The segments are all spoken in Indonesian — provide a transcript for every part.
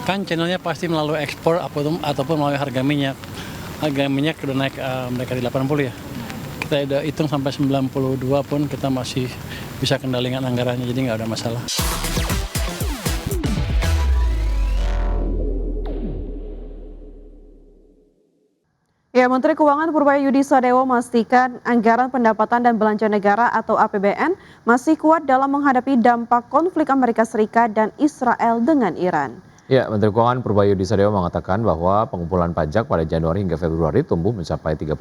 Kan channelnya pasti melalui ekspor ataupun melalui harga minyak. Harga minyak udah naik mereka di 80 ya. Kita udah hitung sampai 92 pun kita masih bisa kendalikan anggarannya, jadi nggak ada masalah. Ya, Menteri Keuangan Purbaya Sadewo memastikan anggaran pendapatan dan belanja negara atau APBN masih kuat dalam menghadapi dampak konflik Amerika Serikat dan Israel dengan Iran. Ya, Menteri Keuangan Purbaya Sadewo mengatakan bahwa pengumpulan pajak pada Januari hingga Februari tumbuh mencapai 30%.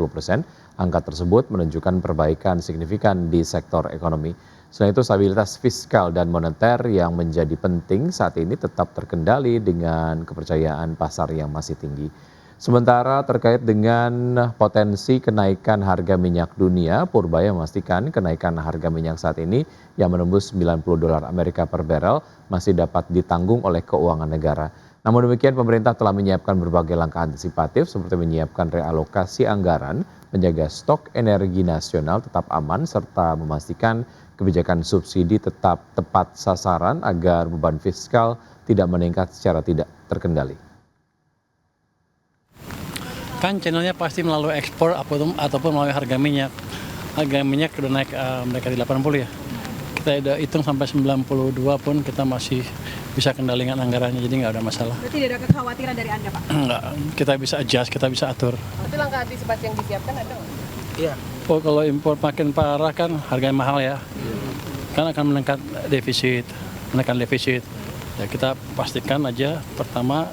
Angka tersebut menunjukkan perbaikan signifikan di sektor ekonomi. Selain itu, stabilitas fiskal dan moneter yang menjadi penting saat ini tetap terkendali dengan kepercayaan pasar yang masih tinggi. Sementara terkait dengan potensi kenaikan harga minyak dunia, Purbaya memastikan kenaikan harga minyak saat ini yang menembus $90 Amerika per barel masih dapat ditanggung oleh keuangan negara. Namun demikian, pemerintah telah menyiapkan berbagai langkah antisipatif seperti menyiapkan realokasi anggaran, menjaga stok energi nasional tetap aman, serta memastikan kebijakan subsidi tetap tepat sasaran agar beban fiskal tidak meningkat secara tidak terkendali. Kan channelnya pasti melalui ekspor ataupun melalui harga minyak. Harga minyak udah naik mereka di 80 ya. Kita udah hitung sampai 92 pun kita masih bisa kendalikan anggarannya, jadi nggak ada masalah. Berarti tidak ada kekhawatiran dari Anda, Pak? Enggak, kita bisa adjust, kita bisa atur. Tapi langkah antisipasi yang disiapkan ada nggak? Iya. Oh, kalau impor makin parah kan harganya mahal ya. Kan akan menekan defisit. Ya, kita pastikan aja pertama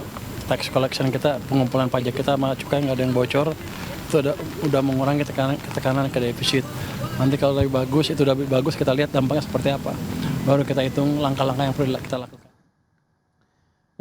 tax collection kita, pengumpulan pajak kita sama cukai nggak ada yang bocor, itu udah mengurangi tekanan ke defisit. Nanti kalau lebih bagus, itu udah lebih bagus, kita lihat dampaknya seperti apa. Baru kita hitung langkah-langkah yang perlu kita lakukan.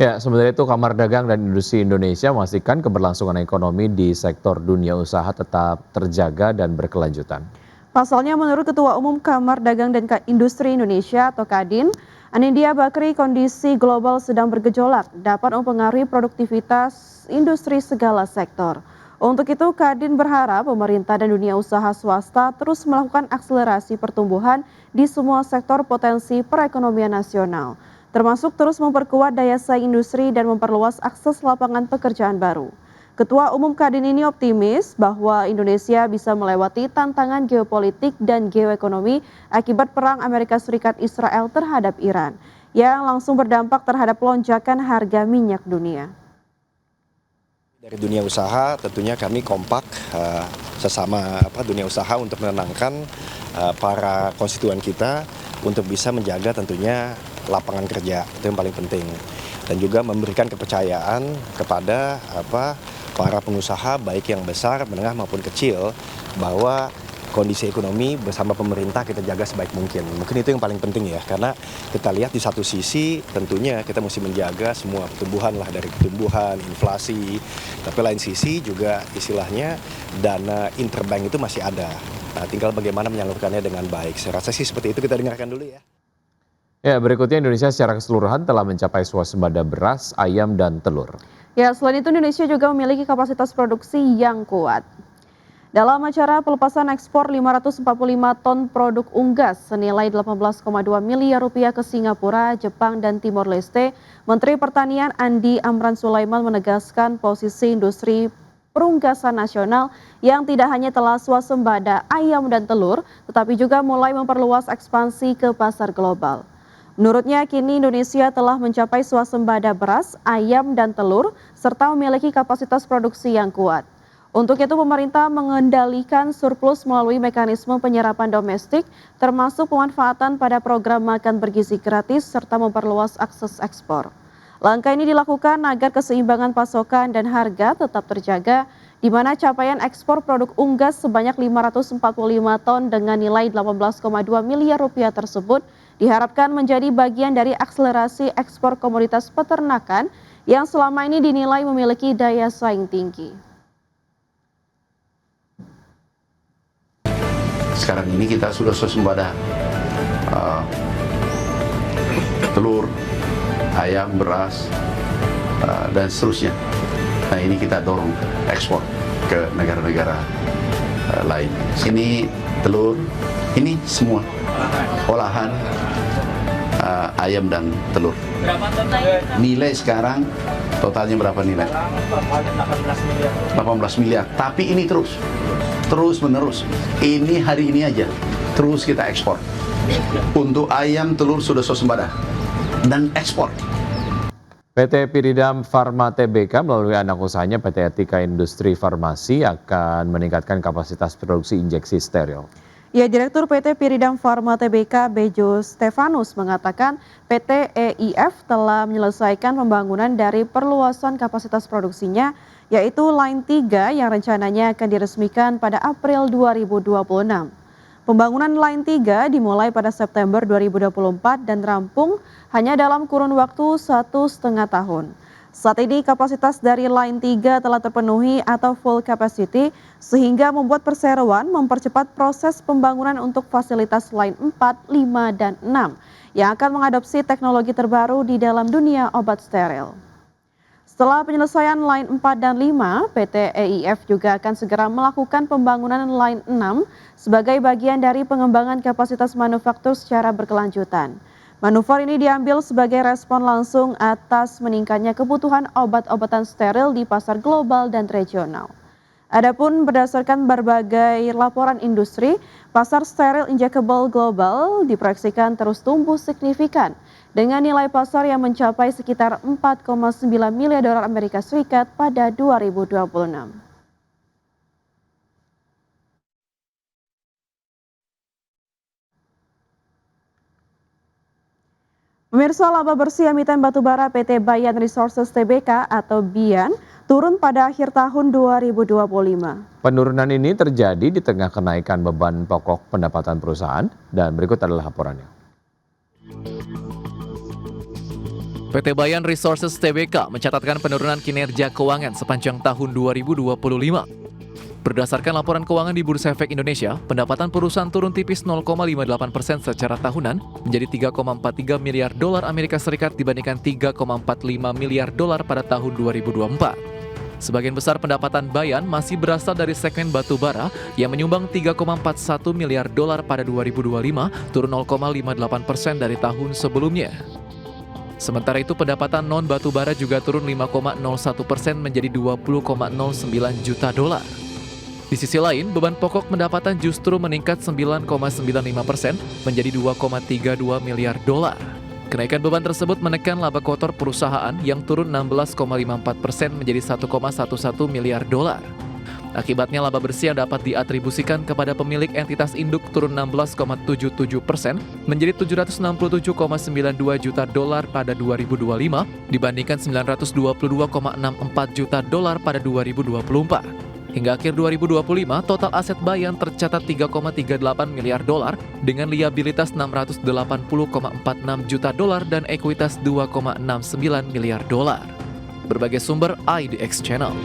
Ya, sementara itu Kamar Dagang dan Industri Indonesia memastikan keberlangsungan ekonomi di sektor dunia usaha tetap terjaga dan berkelanjutan. Pasalnya, menurut Ketua Umum Kamar Dagang dan Industri Indonesia atau Kadin, Anindya Bakri, kondisi global sedang bergejolak dapat mempengaruhi produktivitas industri segala sektor. Untuk itu, Kadin berharap pemerintah dan dunia usaha swasta terus melakukan akselerasi pertumbuhan di semua sektor potensi perekonomian nasional, termasuk terus memperkuat daya saing industri dan memperluas akses lapangan pekerjaan baru. Ketua Umum Kadin ini optimis bahwa Indonesia bisa melewati tantangan geopolitik dan geoekonomi akibat perang Amerika Serikat Israel terhadap Iran, yang langsung berdampak terhadap lonjakan harga minyak dunia. Dari dunia usaha tentunya kami kompak sesama dunia usaha untuk menenangkan para konstituen kita untuk bisa menjaga tentunya lapangan kerja, itu yang paling penting. Dan juga memberikan kepercayaan kepada para pengusaha baik yang besar, menengah maupun kecil bahwa kondisi ekonomi bersama pemerintah kita jaga sebaik mungkin. Mungkin itu yang paling penting ya, karena kita lihat di satu sisi tentunya kita mesti menjaga semua pertumbuhan lah, dari pertumbuhan, inflasi, tapi lain sisi juga istilahnya dana interbank itu masih ada. Nah, tinggal bagaimana menyalurkannya dengan baik. Saya rasa sih seperti itu, kita dengarkan dulu ya. Ya, berikutnya Indonesia secara keseluruhan telah mencapai swasembada beras, ayam, dan telur. Ya, selain itu Indonesia juga memiliki kapasitas produksi yang kuat. Dalam acara pelepasan ekspor 545 ton produk unggas senilai 18,2 miliar rupiah ke Singapura, Jepang, dan Timor Leste, Menteri Pertanian Andi Amran Sulaiman menegaskan posisi industri perunggasan nasional yang tidak hanya telah swasembada ayam dan telur, tetapi juga mulai memperluas ekspansi ke pasar global. Menurutnya, kini Indonesia telah mencapai swasembada beras, ayam, dan telur, serta memiliki kapasitas produksi yang kuat. Untuk itu, pemerintah mengendalikan surplus melalui mekanisme penyerapan domestik, termasuk pemanfaatan pada program makan bergizi gratis, serta memperluas akses ekspor. Langkah ini dilakukan agar keseimbangan pasokan dan harga tetap terjaga, di mana capaian ekspor produk unggas sebanyak 545 ton dengan nilai 18,2 miliar rupiah tersebut diharapkan menjadi bagian dari akselerasi ekspor komoditas peternakan yang selama ini dinilai memiliki daya saing tinggi. Sekarang ini kita sudah swasembada telur, ayam, beras, dan seterusnya. Nah, ini kita dorong ekspor ke negara-negara lain. Ini telur, ini semua olahan ayam dan telur. Nilai sekarang totalnya berapa nilai? 18 miliar. Tapi ini terus menerus. Ini hari ini aja terus kita ekspor. Untuk ayam, telur sudah swasembada dan ekspor. PT Piridam Pharma Tbk melalui anak usahanya PT Etika Industri Farmasi akan meningkatkan kapasitas produksi injeksi steril. Ya, Direktur PT Piridam Pharma Tbk Bejo Stefanus mengatakan PT EIF telah menyelesaikan pembangunan dari perluasan kapasitas produksinya, yaitu Line 3 yang rencananya akan diresmikan pada April 2026. Pembangunan Line 3 dimulai pada September 2024 dan rampung hanya dalam kurun waktu 1,5 tahun. Saat ini kapasitas dari Line 3 telah terpenuhi atau full capacity sehingga membuat perseroan mempercepat proses pembangunan untuk fasilitas Line 4, 5, dan 6 yang akan mengadopsi teknologi terbaru di dalam dunia obat steril. Setelah penyelesaian Line 4 dan 5, PT EIF juga akan segera melakukan pembangunan Line 6 sebagai bagian dari pengembangan kapasitas manufaktur secara berkelanjutan. Manuver ini diambil sebagai respon langsung atas meningkatnya kebutuhan obat-obatan steril di pasar global dan regional. Adapun berdasarkan berbagai laporan industri, pasar steril injectable global diproyeksikan terus tumbuh signifikan dengan nilai pasar yang mencapai sekitar 4,9 miliar dolar Amerika Serikat pada 2026. Pemirsa, laba bersih emiten batubara PT Bayan Resources Tbk atau BIAN turun pada akhir tahun 2025. Penurunan ini terjadi di tengah kenaikan beban pokok pendapatan perusahaan dan berikut adalah laporannya. PT Bayan Resources Tbk mencatatkan penurunan kinerja keuangan sepanjang tahun 2025. Berdasarkan laporan keuangan di Bursa Efek Indonesia, pendapatan perusahaan turun tipis 0,58% secara tahunan menjadi 3,43 miliar dolar Amerika Serikat dibandingkan 3,45 miliar dolar pada tahun 2024. Sebagian besar pendapatan Bayan masih berasal dari segmen batubara yang menyumbang 3,41 miliar dolar pada 2025, turun 0,58% dari tahun sebelumnya. Sementara itu pendapatan non batubara juga turun 5,01% menjadi 20,09 juta dolar. Di sisi lain, beban pokok pendapatan justru meningkat 9,95% menjadi 2,32 miliar dolar. Kenaikan beban tersebut menekan laba kotor perusahaan yang turun 16,54% menjadi 1,11 miliar dolar. Akibatnya laba bersih yang dapat diatribusikan kepada pemilik entitas induk turun 16,77% menjadi 767,92 juta dolar pada 2025 dibandingkan 922,64 juta dolar pada 2024. Hingga akhir 2025, total aset Bayan tercatat 3,38 miliar dolar dengan liabilitas 680,46 juta dolar dan ekuitas 2,69 miliar dolar. Berbagai sumber IDX Channel.